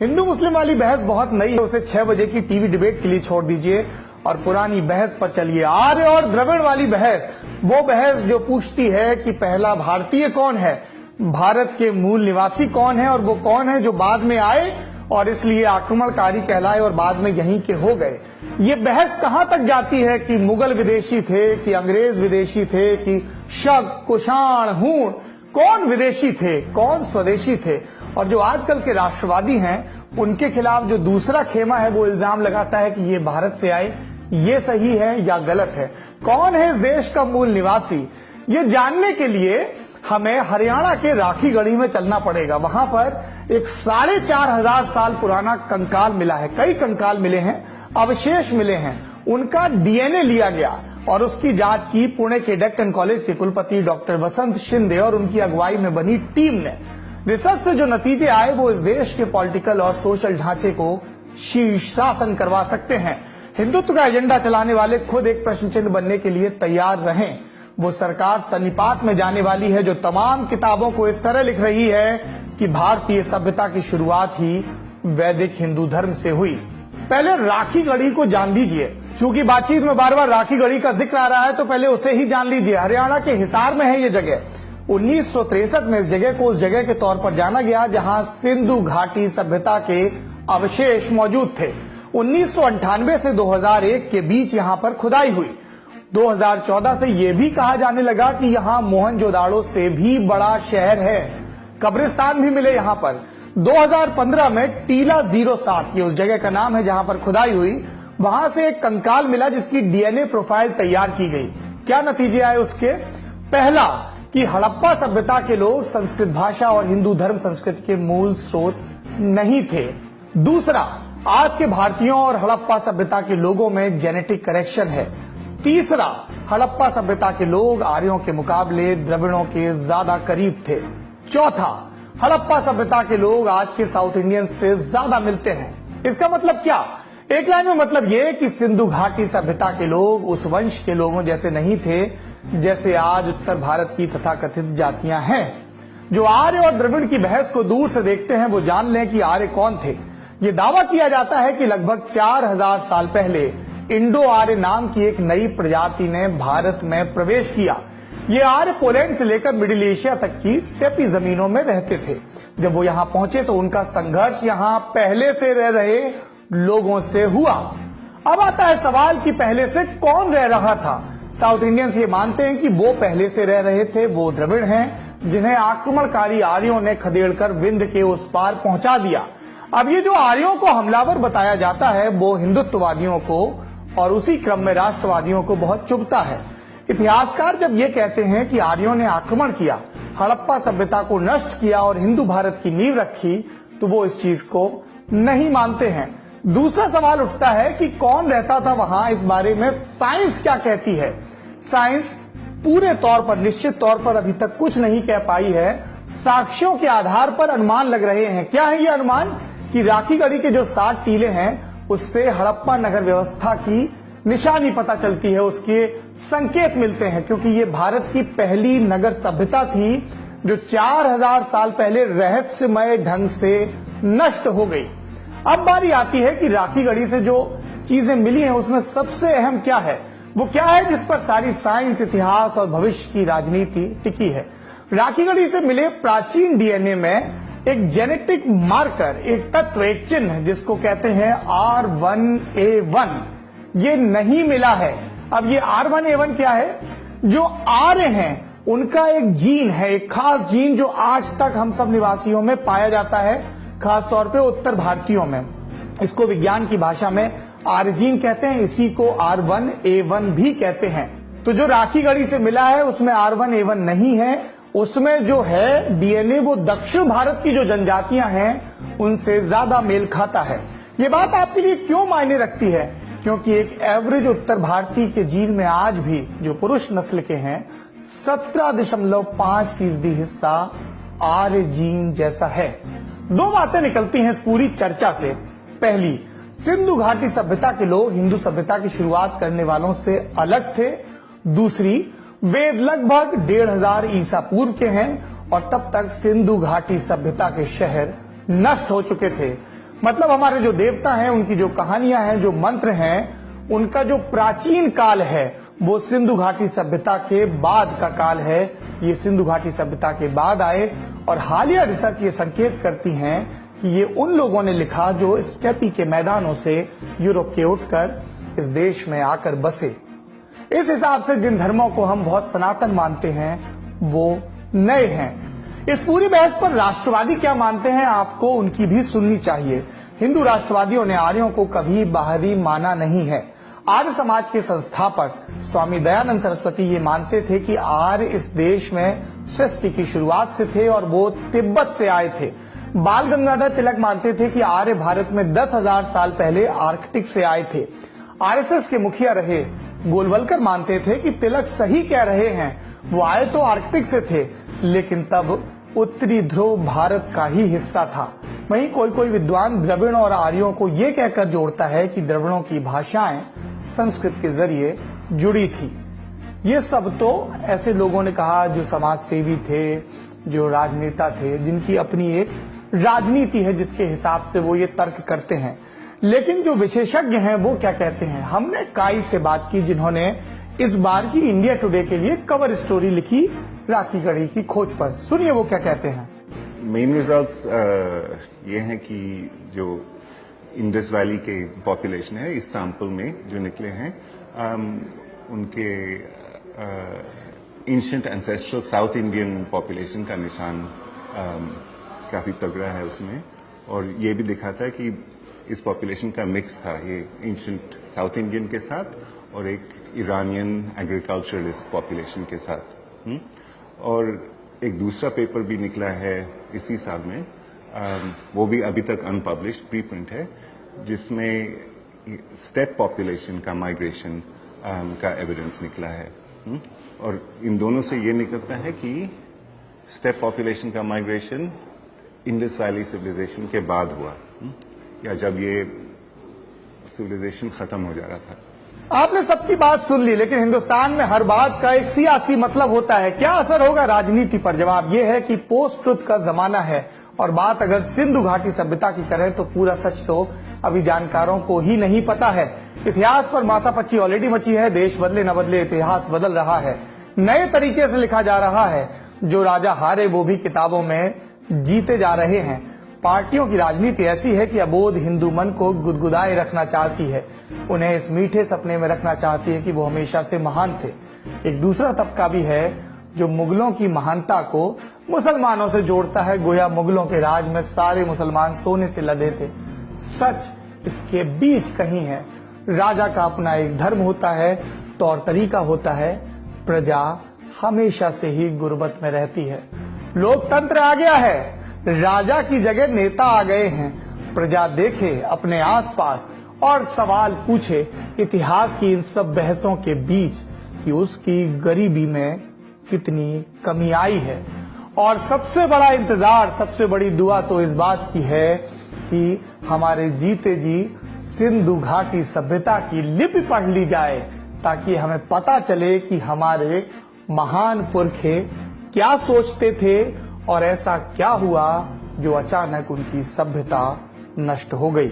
हिंदू मुस्लिम वाली बहस बहुत नई है, उसे 6 बजे की टीवी डिबेट के लिए छोड़ दीजिए और पुरानी बहस पर चलिए। आर्य और द्रविड़ वाली बहस, वो बहस जो पूछती है कि पहला भारतीय कौन है, भारत के मूल निवासी कौन है और वो कौन है जो बाद में आए और इसलिए आक्रमणकारी कहलाए और बाद में यहीं के हो गए। ये बहस कहां तक जाती है कि मुगल विदेशी थे कि अंग्रेज विदेशी थे कि शक, कुषाण, हूण, कौन विदेशी थे कौन स्वदेशी थे। और जो आजकल के राष्ट्रवादी हैं उनके खिलाफ जो दूसरा खेमा है वो इल्जाम लगाता है कि ये भारत से आए, ये सही है या गलत है। कौन है इस देश का मूल निवासी, ये जानने के लिए हमें हरियाणा के राखीगढ़ी में चलना पड़ेगा। वहां पर एक 4,500 साल पुराना कंकाल मिला है, कई कंकाल मिले हैं, अवशेष मिले हैं, उनका डीएनए लिया गया और उसकी जांच की पुणे के डेक्कन कॉलेज के कुलपति डॉक्टर वसंत शिंदे और उनकी अगुवाई में बनी टीम ने। रिसर्च से जो नतीजे आए वो इस देश के पॉलिटिकल और सोशल ढांचे को शीर्षासन करवा सकते हैं। हिंदुत्व का एजेंडा चलाने वाले खुद एक प्रश्न चिन्ह बनने के लिए तैयार रहें। वो सरकार सन्निपात में जाने वाली है जो तमाम किताबों को इस तरह लिख रही है कि भारतीय सभ्यता की शुरुआत ही वैदिक हिंदू धर्म से हुई। पहले राखीगढ़ी को जान लीजिए, क्योंकि बातचीत में बार बार राखीगढ़ी का जिक्र आ रहा है तो पहले उसे ही जान लीजिए। हरियाणा के हिसार में है ये जगह। 1963 में इस जगह को उस जगह के तौर पर जाना गया जहां सिंधु घाटी सभ्यता के अवशेष मौजूद थे। 1998 से 2001 के बीच यहां पर खुदाई हुई। 2014 से यह भी कहा जाने लगा कि यहां मोहनजोदाड़ो से भी बड़ा शहर है, कब्रिस्तान भी मिले यहां पर। 2015 में टीला 07, ये उस जगह का नाम है जहां पर खुदाई हुई, वहां से एक कंकाल मिला जिसकी डीएनए प्रोफाइल तैयार की गई। क्या नतीजे आए उसके? पहला कि हड़प्पा सभ्यता के लोग संस्कृत भाषा और हिंदू धर्म संस्कृति के मूल स्रोत नहीं थे। दूसरा, आज के भारतीयों और हड़प्पा सभ्यता के लोगों में जेनेटिक करेक्शन है। तीसरा, हड़प्पा सभ्यता के लोग आर्यों के मुकाबले द्रविड़ों के ज्यादा करीब थे। चौथा, हड़प्पा सभ्यता के लोग आज के साउथ इंडियंस से ज्यादा मिलते हैं। इसका मतलब क्या? एक लाइन में मतलब यह कि सिंधु घाटी सभ्यता के लोग उस वंश के लोगों जैसे नहीं थे जैसे आज उत्तर भारत की तथाकथित जातियां हैं। जो आर्य और द्रविड़ की बहस को दूर से देखते हैं वो जान लें कि आर्य कौन थे। ये दावा किया जाता है कि लगभग 4,000 साल पहले इंडो आर्य नाम की एक नई प्रजाति ने भारत में प्रवेश किया। ये आर्य पोलैंड से लेकर मिडिल एशिया तक की स्टेपी जमीनों में रहते थे। जब वो यहाँ पहुंचे तो उनका संघर्ष यहाँ पहले से रह रहे लोगों से हुआ। अब आता है सवाल कि पहले से कौन रह रहा था। साउथ इंडियंस ये मानते हैं कि वो पहले से रह रहे थे, वो द्रविड़ हैं जिन्हें आक्रमणकारी आर्यों ने खदेड़कर विंध्य के उस पार पहुंचा दिया। अब ये जो आर्यों को हमलावर बताया जाता है वो हिंदुत्ववादियों को और उसी क्रम में राष्ट्रवादियों को बहुत चुभता है। इतिहासकार जब ये कहते हैं कि आर्यों ने आक्रमण किया, हड़प्पा सभ्यता को नष्ट किया और हिंदू भारत की नींव रखी, तो वो इस चीज को नहीं मानते हैं। दूसरा सवाल उठता है कि कौन रहता था वहां, इस बारे में साइंस क्या कहती है। साइंस पूरे तौर पर, निश्चित तौर पर अभी तक कुछ नहीं कह पाई है। साक्ष्यों के आधार पर अनुमान लग रहे हैं। क्या है ये अनुमान? कि राखीगढ़ी के जो 7 टीले हैं उससे हड़प्पा नगर व्यवस्था की निशानी पता चलती है, उसके संकेत मिलते हैं, क्योंकि ये भारत की पहली नगर सभ्यता थी जो 4,000 साल पहले रहस्यमय ढंग से नष्ट हो गई। अब बारी आती है कि राखीगढ़ी से जो चीजें मिली हैं उसमें सबसे अहम क्या है, वो क्या है जिस पर सारी साइंस, इतिहास और भविष्य की राजनीति टिकी है। राखीगढ़ी से मिले प्राचीन डीएनए में एक जेनेटिक मार्कर, एक तत्व, एक चिन्ह जिसको कहते हैं R1A1, ये नहीं मिला है। अब ये R1A1 क्या है? जो आर्य हैं उनका एक जीन है, एक खास जीन जो आज तक हम सब निवासियों में पाया जाता है, खास तौर पे उत्तर भारतीयों में। इसको विज्ञान की भाषा में आर्य जीन कहते हैं, इसी को R1A1 भी कहते हैं। तो जो राखीगढ़ी से मिला है उसमें R1A1 नहीं है, उसमें जो है डीएनए वो दक्षिण भारत की जो जनजातियां हैं उनसे ज्यादा मेल खाता है। ये बात आपके लिए क्यों मायने रखती है? क्योंकि एक एवरेज उत्तर भारतीय के जीन में आज भी जो पुरुष नस्ल के हैं 17.5% हिस्सा आर्य जीन जैसा है। 2 बातें निकलती हैं इस पूरी चर्चा से। पहली, सिंधु घाटी सभ्यता के लोग हिंदू सभ्यता की शुरुआत करने वालों से अलग थे। दूसरी, वेद लगभग 1500 ईसा पूर्व के हैं और तब तक सिंधु घाटी सभ्यता के शहर नष्ट हो चुके थे। मतलब हमारे जो देवता हैं, उनकी जो कहानियां हैं, जो मंत्र हैं, उनका जो प्राचीन काल है वो सिंधु घाटी सभ्यता के बाद का काल है। ये सिंधु घाटी सभ्यता के बाद आए और हालिया रिसर्च ये संकेत करती हैं कि ये उन लोगों ने लिखा जो स्टेपी के मैदानों से यूरोप के उठकर इस देश में आकर बसे। इस हिसाब से जिन धर्मों को हम बहुत सनातन मानते हैं वो नए हैं। इस पूरी बहस पर राष्ट्रवादी क्या मानते हैं, आपको उनकी भी सुननी चाहिए। हिंदू राष्ट्रवादियों ने आर्यों को कभी बाहरी माना नहीं है। आर्य समाज के संस्थापक स्वामी दयानंद सरस्वती ये मानते थे कि आर्य इस देश में सृष्टि की शुरुआत से थे और वो तिब्बत से आए थे। बाल गंगाधर तिलक मानते थे कि आर्य भारत में 10,000 साल पहले आर्कटिक से आए थे। आरएसएस के मुखिया रहे गोलवलकर मानते थे कि तिलक सही कह रहे हैं, वो आए तो आर्कटिक से थे लेकिन तब उत्तरी ध्रुव भारत का ही हिस्सा था। वहीं कोई कोई विद्वान द्रविड़ और आर्यों को यह कहकर जोड़ता है कि द्रविड़ों की भाषाएं संस्कृत के जरिए जुड़ी थी। ये सब तो ऐसे लोगों ने कहा जो समाज सेवी थे, जो राजनेता थे, जिनकी अपनी एक राजनीति है जिसके हिसाब से वो ये तर्क करते हैं। लेकिन जो विशेषज्ञ हैं वो क्या कहते हैं, हमने काई से बात की जिन्होंने इस बार की इंडिया टुडे के लिए कवर स्टोरी लिखी राखी गढ़ी की खोज पर। सुनिए वो क्या कहते हैं। मेन रिजल्ट्स ये हैं कि जो इंडस वैली के पॉपुलेशन है इस सैंपल में जो निकले हैं उनके ancient ancestral south Indian population का निशान काफी तगड़ा है उसमें। और ये भी दिखाता है कि इस पॉपुलेशन का मिक्स था, ये एंशिएंट साउथ इंडियन के साथ और एक ईरानियन एग्रीकल्चरलिस्ट पॉपुलेशन के साथ। और एक दूसरा पेपर भी निकला है इसी साल में, वो भी अभी तक अनपब्लिश्ड प्री प्रिंट है, जिसमें स्टेप पॉपुलेशन का माइग्रेशन का एविडेंस निकला है। और इन दोनों से ये निकलता है कि स्टेप पॉपुलेशन का माइग्रेशन इंडस वैली सिविलाइजेशन के बाद हुआ, या जब ये सिविलाइजेशन खत्म हो जा रहा था। आपने सबकी बात सुन ली, लेकिन हिंदुस्तान में हर बात का एक सियासी मतलब होता है। क्या असर होगा राजनीति पर? जवाब यह है कि पोस्ट ट्रुथ का जमाना है और बात अगर सिंधु घाटी सभ्यता की करें तो पूरा सच तो अभी जानकारों को ही नहीं पता है। इतिहास पर माथापच्ची ऑलरेडी मची है, देश बदले न बदले इतिहास बदल रहा है, नए तरीके से लिखा जा रहा है। जो राजा हारे वो भी किताबों में जीते जा रहे हैं। पार्टियों की राजनीति ऐसी है कि अबोध हिंदू मन को गुदगुदाए रखना चाहती है, उन्हें इस मीठे सपने में रखना चाहती है कि वो हमेशा से महान थे। एक दूसरा तबका भी है जो मुगलों की महानता को मुसलमानों से जोड़ता है, गोया मुगलों के राज में सारे मुसलमान सोने से लदे थे। सच इसके बीच कहीं है। राजा का अपना एक धर्म होता है, तौर तरीका होता है, प्रजा हमेशा से ही गुर्बत में रहती है। लोकतंत्र आ गया है, राजा की जगह नेता आ गए हैं। प्रजा देखे अपने आसपास और सवाल पूछे इतिहास की इन सब बहसों के बीच कि उसकी गरीबी में कितनी कमी आई है। और सबसे बड़ा इंतजार, सबसे बड़ी दुआ तो इस बात की है कि हमारे जीते जी सिंधु घाटी सभ्यता की लिपि पढ़ ली जाए, ताकि हमें पता चले कि हमारे महान पुरखे क्या सोचते थे और ऐसा क्या हुआ जो अचानक उनकी सभ्यता नष्ट हो गई।